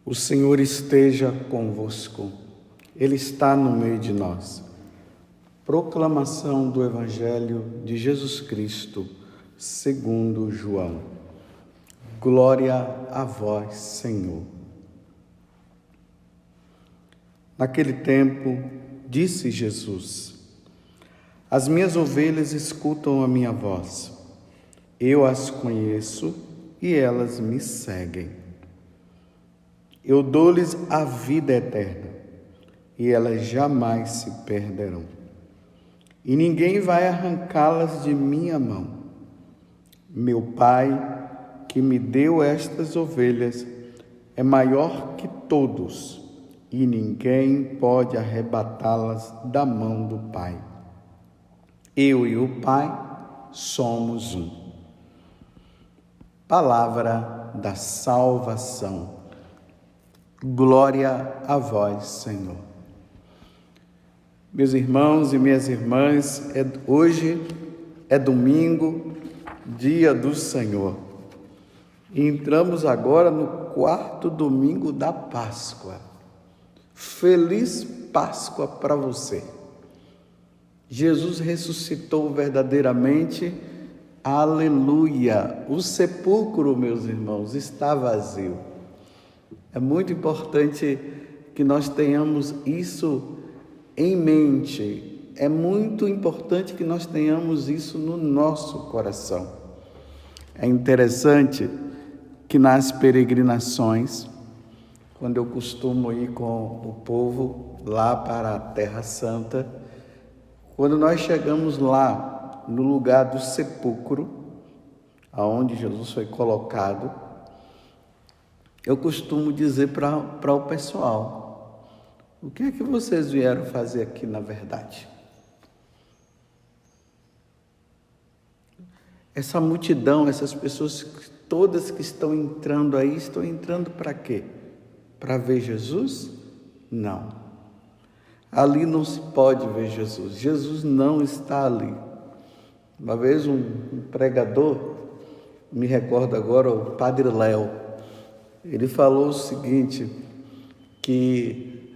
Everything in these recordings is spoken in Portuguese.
O Senhor esteja convosco, Ele está no meio de nós. Proclamação do Evangelho de Jesus Cristo, segundo João. Glória a vós, Senhor. Naquele tempo, disse Jesus: As minhas ovelhas escutam a minha voz. Eu as conheço e elas me seguem. Eu dou-lhes a vida eterna, e elas jamais se perderão. E ninguém vai arrancá-las de minha mão. Meu Pai, que me deu estas ovelhas, é maior que todos, e ninguém pode arrebatá-las da mão do Pai. Eu e o Pai somos um. Palavra da salvação. Glória a vós, Senhor. Meus irmãos e minhas irmãs, hoje é domingo, dia do Senhor. E entramos agora no quarto domingo da Páscoa. Feliz Páscoa para você. Jesus ressuscitou verdadeiramente. Aleluia! O sepulcro, meus irmãos, está vazio. É muito importante que nós tenhamos isso em mente. É muito importante que nós tenhamos isso no nosso coração. É interessante que nas peregrinações, quando eu costumo ir com o povo lá para a Terra Santa, quando nós chegamos lá no lugar do sepulcro, aonde Jesus foi colocado, eu costumo dizer para o pessoal: o que é que vocês vieram fazer aqui na verdade? Essa multidão, essas pessoas todas que estão entrando aí, estão entrando para quê? Para ver Jesus? Não. Ali não se pode ver Jesus. Jesus não está ali. Uma vez um pregador, me recordo agora, o Padre Léo, ele falou o seguinte, que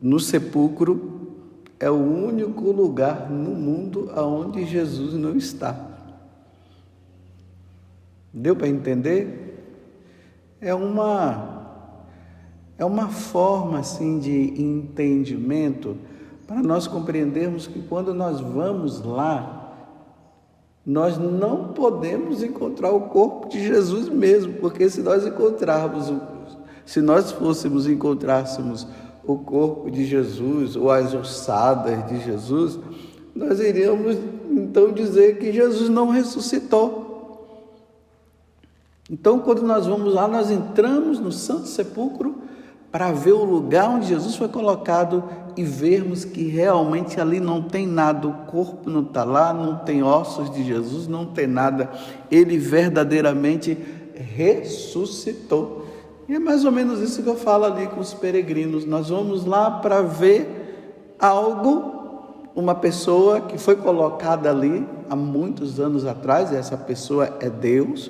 no sepulcro é o único lugar no mundo onde Jesus não está. Deu para entender? É uma forma assim de entendimento para nós compreendermos que quando nós vamos lá, nós não podemos encontrar o corpo de Jesus mesmo, porque se nós encontrássemos o corpo de Jesus ou as ossadas de Jesus, nós iríamos então dizer que Jesus não ressuscitou. Então, quando nós vamos lá, nós entramos no Santo Sepulcro para ver o lugar onde Jesus foi colocado e vermos que realmente ali não tem nada, o corpo não está lá, não tem ossos de Jesus, não tem nada, ele verdadeiramente ressuscitou. E é mais ou menos isso que eu falo ali com os peregrinos. Nós vamos lá para ver algo, uma pessoa que foi colocada ali há muitos anos atrás, e essa pessoa é Deus.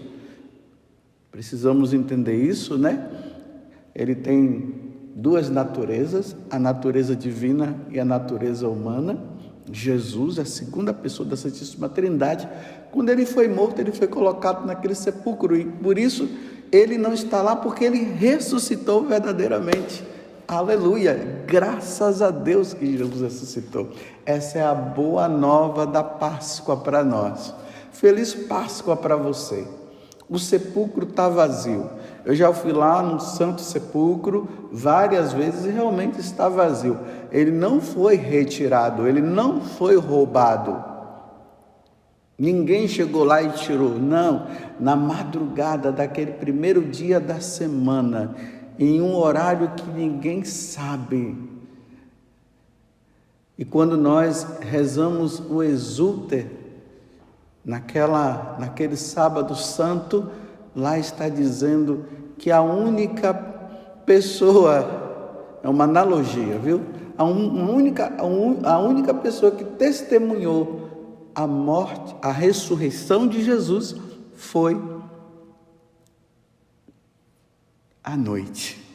Precisamos entender isso, né? Ele tem duas naturezas, a natureza divina e a natureza humana. Jesus, a segunda pessoa da Santíssima Trindade, quando ele foi morto, ele foi colocado naquele sepulcro, e por isso ele não está lá, porque ele ressuscitou verdadeiramente. Aleluia! Graças a Deus que Jesus ressuscitou. Essa é a boa nova da Páscoa para nós. Feliz Páscoa para você. O sepulcro está vazio. Eu já fui lá no Santo Sepulcro várias vezes e realmente está vazio. Ele não foi retirado, ele não foi roubado. Ninguém chegou lá e tirou. Não, na madrugada daquele primeiro dia da semana, em um horário que ninguém sabe. E quando nós rezamos o Exulter, naquele sábado santo, lá está dizendo que a única pessoa, é uma analogia, viu? A única pessoa que testemunhou a morte, a ressurreição de Jesus foi à noite.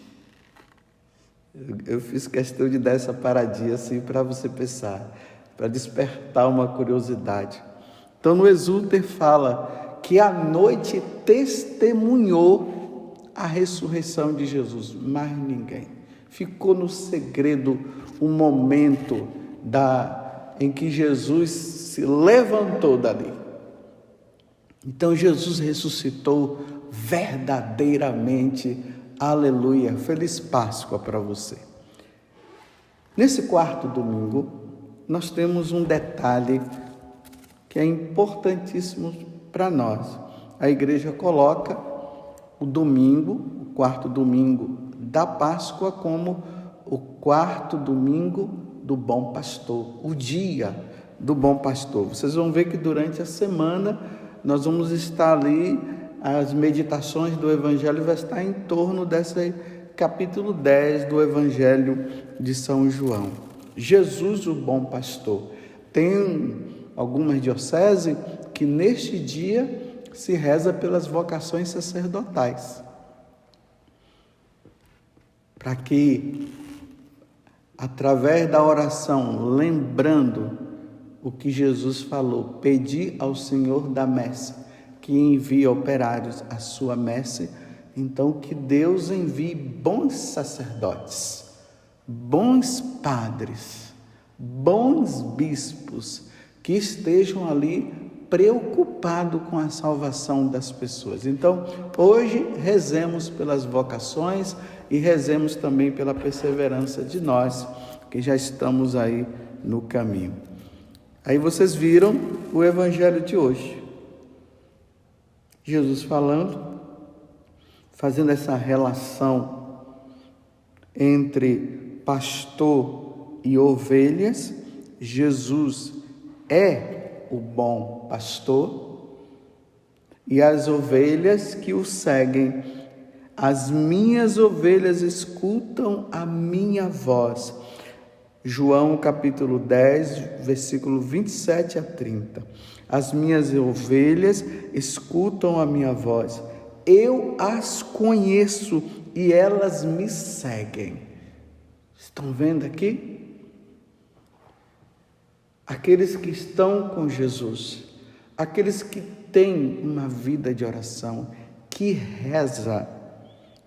Eu fiz questão de dar essa paradinha assim para você pensar, para despertar uma curiosidade. Então, no Exulter fala que a noite testemunhou a ressurreição de Jesus, mas ninguém. Ficou no segredo o momento em que Jesus se levantou dali. Então, Jesus ressuscitou verdadeiramente. Aleluia. Feliz Páscoa para você. Nesse quarto domingo, nós temos um detalhe que é importantíssimo para nós. A igreja coloca o domingo, o quarto domingo da Páscoa, como o quarto domingo do Bom Pastor, o dia do Bom Pastor. Vocês vão ver que durante a semana nós vamos estar ali, as meditações do Evangelho vai estar em torno desse capítulo 10 do Evangelho de São João. Jesus, o Bom Pastor. Tem algumas dioceses que neste dia se reza pelas vocações sacerdotais, para que, através da oração, lembrando o que Jesus falou, pedi ao Senhor da messe que envie operários à sua messe, então que Deus envie bons sacerdotes, bons padres, bons bispos, que estejam ali preocupados com a salvação das pessoas. Então, hoje rezemos pelas vocações e rezemos também pela perseverança de nós, que já estamos aí no caminho. Aí vocês viram o Evangelho de hoje. Jesus falando, fazendo essa relação entre pastor e ovelhas. Jesus é o bom pastor e as ovelhas que o seguem. As minhas ovelhas escutam a minha voz. João capítulo 10, versículo 27 a 30. As minhas ovelhas escutam a minha voz. Eu as conheço e elas me seguem. Estão vendo aqui? Aqueles que estão com Jesus, aqueles que têm uma vida de oração, que reza,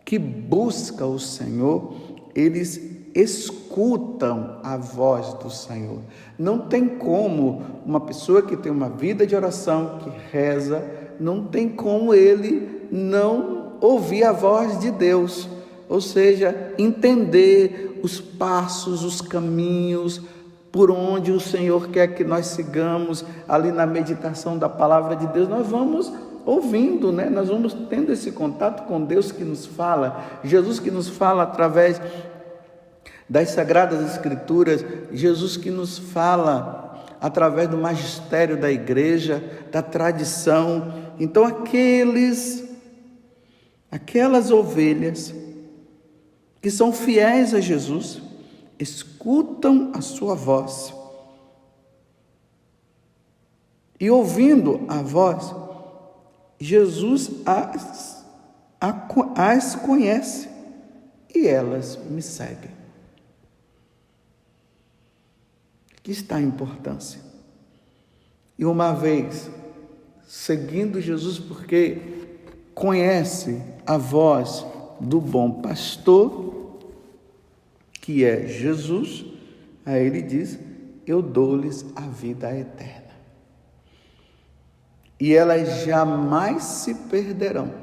que busca o Senhor, eles escutam a voz do Senhor. Não tem como uma pessoa que tem uma vida de oração, que reza, não tem como ele não ouvir a voz de Deus, ou seja, entender os passos, os caminhos, por onde o Senhor quer que nós sigamos, ali na meditação da palavra de Deus, nós vamos ouvindo, né? Nós vamos tendo esse contato com Deus que nos fala, Jesus que nos fala através das Sagradas Escrituras, Jesus que nos fala através do magistério da igreja, da tradição. Então aquelas ovelhas que são fiéis a Jesus, escutam a sua voz. E ouvindo a voz, Jesus as conhece e elas me seguem. Aqui está a importância. E uma vez, seguindo Jesus, porque conhece a voz do bom pastor, que é Jesus, aí ele diz, eu dou-lhes a vida eterna. E elas jamais se perderão.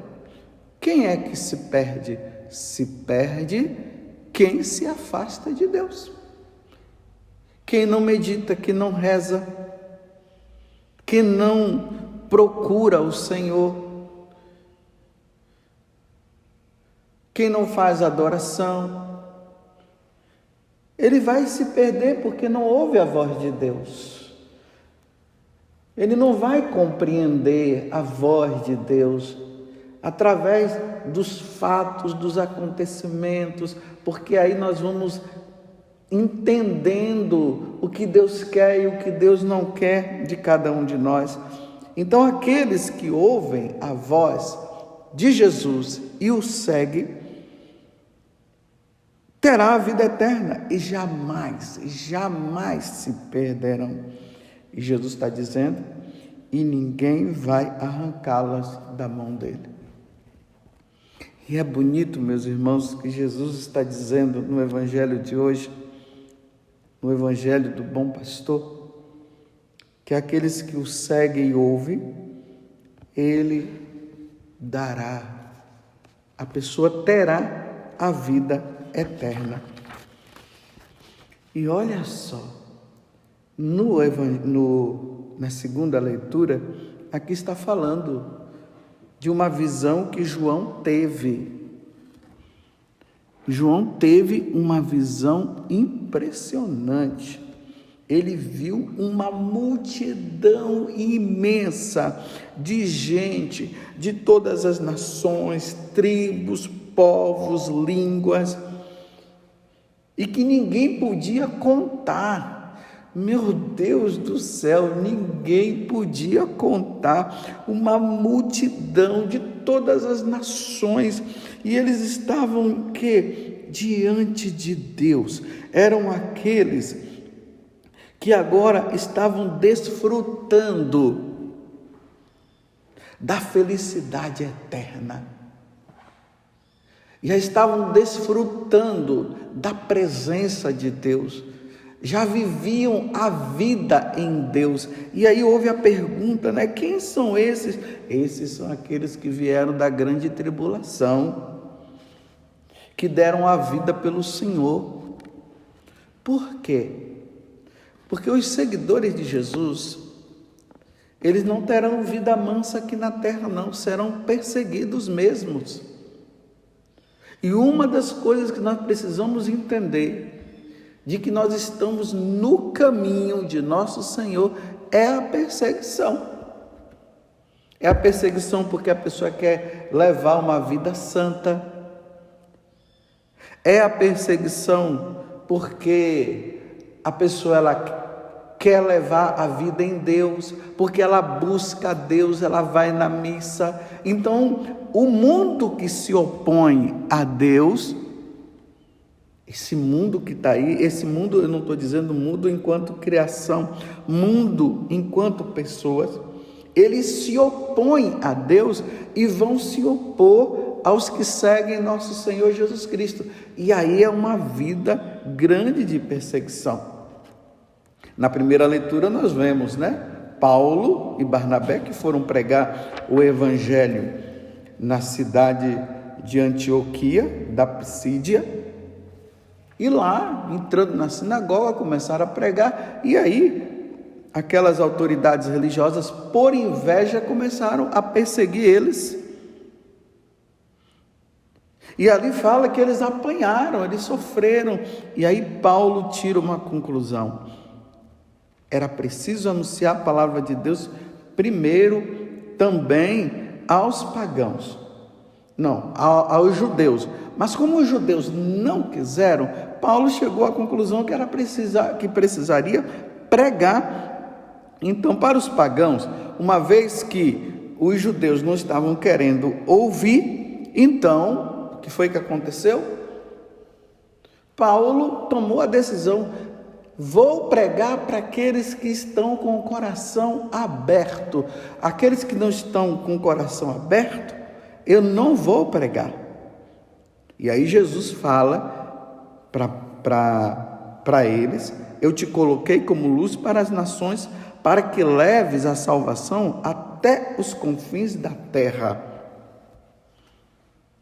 Quem é que se perde? Se perde quem se afasta de Deus. Quem não medita, que não reza, que não procura o Senhor, quem não faz adoração, ele vai se perder porque não ouve a voz de Deus. Ele não vai compreender a voz de Deus através dos fatos, dos acontecimentos, porque aí nós vamos entendendo o que Deus quer e o que Deus não quer de cada um de nós. Então, aqueles que ouvem a voz de Jesus e o seguem, terá a vida eterna e jamais se perderão. E Jesus está dizendo, e ninguém vai arrancá-las da mão dele. E é bonito, meus irmãos, que Jesus está dizendo no Evangelho de hoje, no Evangelho do Bom Pastor, que aqueles que o seguem e ouvem, ele dará, a pessoa terá a vida eterna. E olha só, na segunda leitura, aqui está falando de uma visão que João teve. João teve uma visão impressionante. Ele viu uma multidão imensa de gente, de todas as nações, tribos, povos, línguas, e que ninguém podia contar. Meu Deus do céu, ninguém podia contar, uma multidão de todas as nações, e eles estavam diante de Deus. Eram aqueles que agora estavam desfrutando da felicidade eterna. Já estavam desfrutando da presença de Deus. Já viviam a vida em Deus. E aí houve a pergunta, quem são esses? Esses são aqueles que vieram da grande tribulação, que deram a vida pelo Senhor. Por quê? Porque os seguidores de Jesus, eles não terão vida mansa aqui na terra, não, serão perseguidos mesmos. E uma das coisas que nós precisamos entender, de que nós estamos no caminho de nosso Senhor, é a perseguição. É a perseguição porque a pessoa quer levar uma vida santa. É a perseguição porque a pessoa quer levar a vida em Deus, porque ela busca a Deus, ela vai na missa. Então, o mundo que se opõe a Deus, esse mundo que está aí, esse mundo, eu não estou dizendo mundo enquanto criação, mundo enquanto pessoas, eles se opõem a Deus e vão se opor aos que seguem nosso Senhor Jesus Cristo. E aí é uma vida grande de perseguição. Na primeira leitura nós vemos, Paulo e Barnabé que foram pregar o Evangelho na cidade de Antioquia, da Psídia, e lá, entrando na sinagoga, começaram a pregar, e aí aquelas autoridades religiosas, por inveja, começaram a perseguir eles. E ali fala que eles apanharam, eles sofreram, e aí Paulo tira uma conclusão. Era preciso anunciar a palavra de Deus primeiro também aos pagãos, não, aos judeus. Mas como os judeus não quiseram, Paulo chegou à conclusão que precisaria pregar então para os pagãos, uma vez que os judeus não estavam querendo ouvir. Então, o que foi que aconteceu? Paulo tomou a decisão: vou pregar para aqueles que estão com o coração aberto. Aqueles que não estão com o coração aberto, eu não vou pregar. E aí Jesus fala para eles: eu te coloquei como luz para as nações, para que leves a salvação até os confins da terra.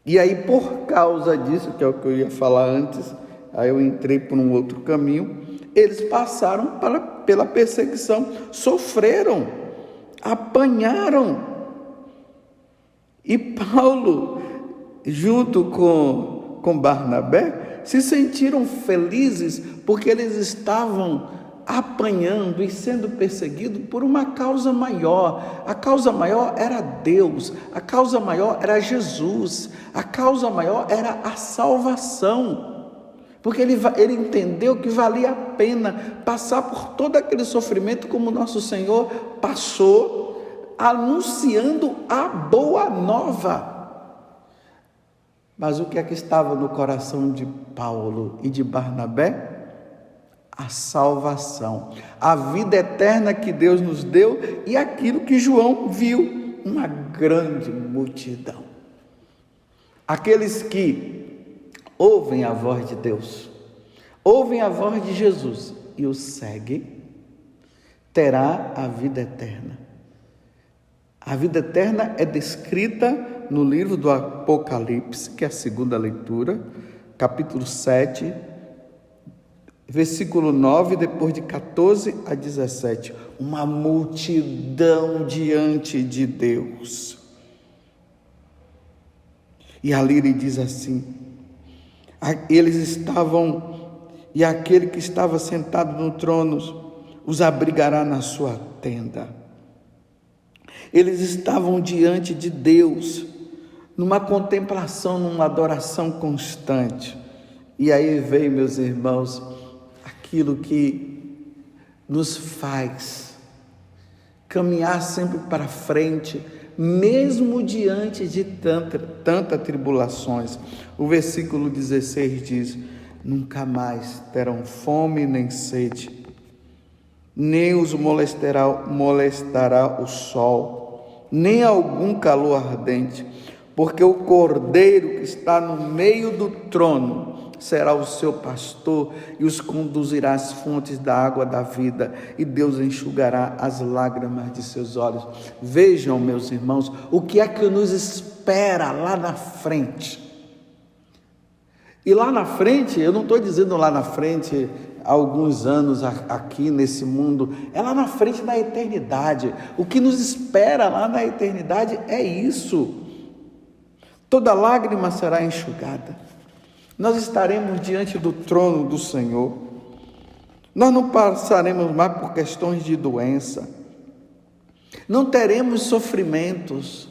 E aí, por causa disso, que é o que eu ia falar antes, aí eu entrei por um outro caminho, eles passaram pela perseguição, sofreram, apanharam. E Paulo, junto com Barnabé, se sentiram felizes porque eles estavam apanhando e sendo perseguidos por uma causa maior. A causa maior era Deus, a causa maior era Jesus, a causa maior era a salvação. Porque ele entendeu que valia a pena passar por todo aquele sofrimento como nosso Senhor passou, anunciando a boa nova. Mas o que é que estava no coração de Paulo e de Barnabé? A salvação, a vida eterna que Deus nos deu e aquilo que João viu, uma grande multidão. Aqueles que ouvem a voz de Deus, ouvem a voz de Jesus e o seguem, terá a vida eterna. A vida eterna é descrita no livro do Apocalipse, que é a segunda leitura, capítulo 7, versículo 9, depois de 14 a 17. Uma multidão diante de Deus. E ali ele diz assim: eles estavam, e aquele que estava sentado no trono os abrigará na sua tenda. Eles estavam diante de Deus, numa contemplação, numa adoração constante. E aí veio, meus irmãos, aquilo que nos faz caminhar sempre para frente, mesmo diante de tantas tribulações. O versículo 16 diz: nunca mais terão fome nem sede, nem os molestará o sol, nem algum calor ardente, porque o Cordeiro que está no meio do trono será o seu pastor e os conduzirá às fontes da água da vida, e Deus enxugará as lágrimas de seus olhos. Vejam, meus irmãos, o que é que nos espera lá na frente. E lá na frente, eu não estou dizendo lá na frente, alguns anos aqui nesse mundo, é lá na frente da eternidade. O que nos espera lá na eternidade é isso. Toda lágrima será enxugada. Nós estaremos diante do trono do Senhor. Nós não passaremos mais por questões de doença. Não teremos sofrimentos.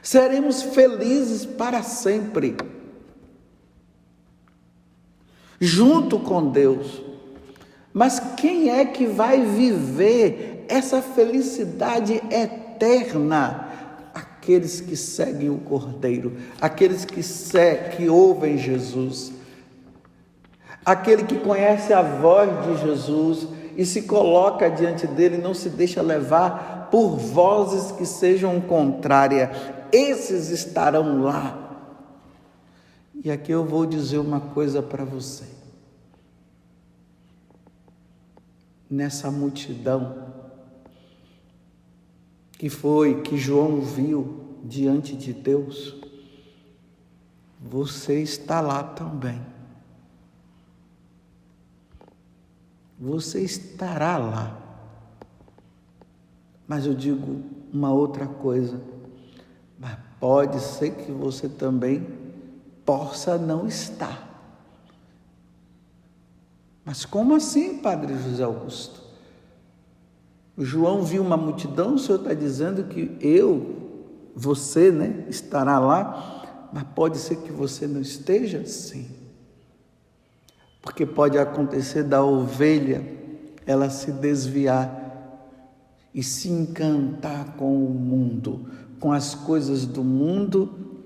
Seremos felizes para sempre, junto com Deus. Mas quem é que vai viver essa felicidade eterna? Aqueles que seguem o Cordeiro, aqueles que ouvem Jesus, aquele que conhece a voz de Jesus e se coloca diante dele, não se deixa levar por vozes que sejam contrárias. Esses estarão lá. E aqui eu vou dizer uma coisa para você. Nessa multidão que João viu diante de Deus, você está lá também. Você estará lá. Mas eu digo uma outra coisa, mas pode ser que você também possa não estar. Mas como assim, Padre José Augusto? O João viu uma multidão, o Senhor está dizendo que você, estará lá, mas pode ser que você não esteja? Sim. Porque pode acontecer da ovelha, ela se desviar e se encantar com o mundo, com as coisas do mundo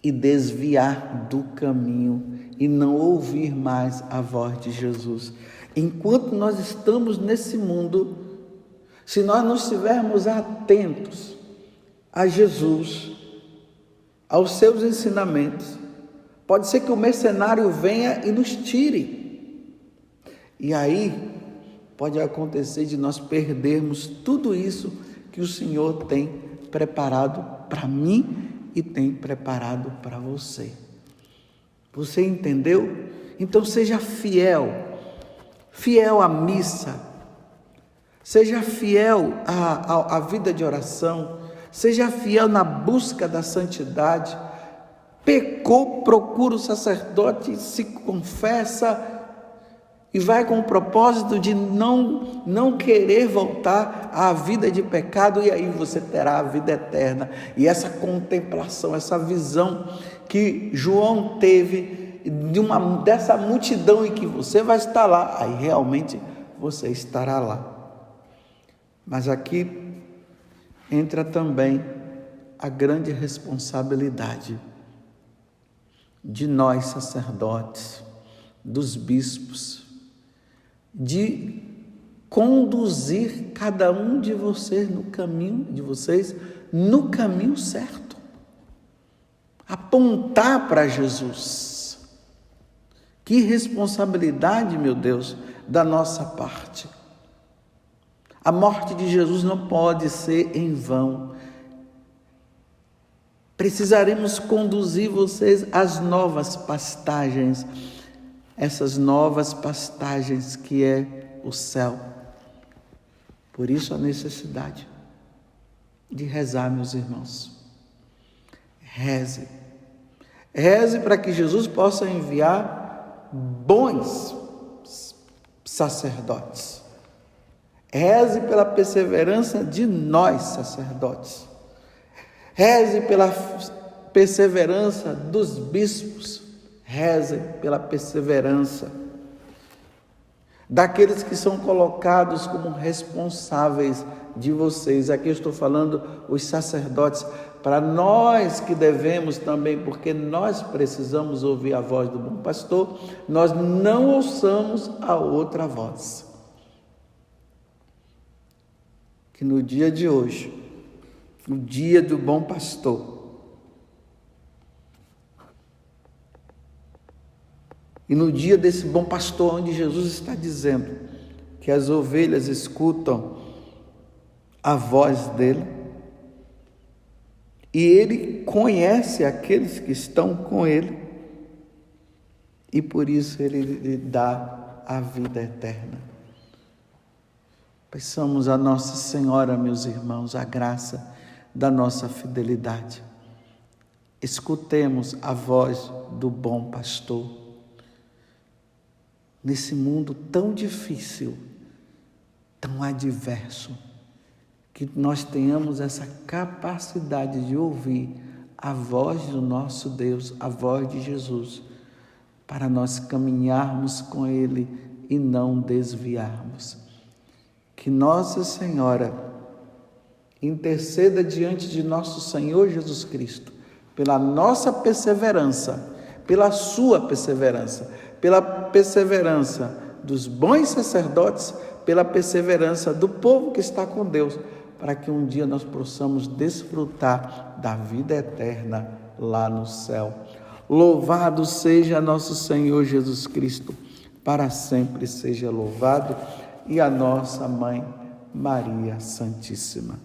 e desviar do caminho e não ouvir mais a voz de Jesus. Enquanto nós estamos nesse mundo, se nós não estivermos atentos a Jesus, aos seus ensinamentos, pode ser que o mercenário venha e nos tire. E aí pode acontecer de nós perdermos tudo isso que o Senhor tem preparado para mim e tem preparado para você. Você entendeu? Então seja fiel à missa. Seja fiel à vida de oração, seja fiel na busca da santidade. Pecou, procura o sacerdote, se confessa e vai com o propósito de não querer voltar à vida de pecado, e aí você terá a vida eterna. E essa contemplação, essa visão que João teve dessa multidão e que você vai estar lá, aí realmente você estará lá. Mas aqui entra também a grande responsabilidade. de nós sacerdotes, dos bispos, de conduzir cada um de vocês no caminho certo. Apontar para Jesus. Que responsabilidade, meu Deus, da nossa parte. A morte de Jesus não pode ser em vão. Precisaremos conduzir vocês às novas pastagens, essas novas pastagens que é o céu. Por isso a necessidade de rezar, meus irmãos. Reze. Reze para que Jesus possa enviar bons sacerdotes. Reze pela perseverança de nós, sacerdotes. Reze pela perseverança dos bispos. Reze pela perseverança daqueles que são colocados como responsáveis de vocês. Aqui eu estou falando os sacerdotes, para nós que devemos também, porque nós precisamos ouvir a voz do bom pastor, nós não ouçamos a outra voz. Que no dia de hoje, no dia do bom pastor, e no dia desse bom pastor, onde Jesus está dizendo que as ovelhas escutam a voz dele, e ele conhece aqueles que estão com ele, e por isso ele lhe dá a vida eterna. Peçamos a Nossa Senhora, meus irmãos, a graça da nossa fidelidade. Escutemos a voz do bom pastor. Nesse mundo tão difícil, tão adverso, que nós tenhamos essa capacidade de ouvir a voz do nosso Deus, a voz de Jesus, para nós caminharmos com Ele e não desviarmos. Que Nossa Senhora interceda diante de nosso Senhor Jesus Cristo, pela nossa perseverança, pela sua perseverança, pela perseverança dos bons sacerdotes, pela perseverança do povo que está com Deus, para que um dia nós possamos desfrutar da vida eterna lá no céu. Louvado seja nosso Senhor Jesus Cristo, para sempre seja louvado, e a nossa Mãe Maria Santíssima.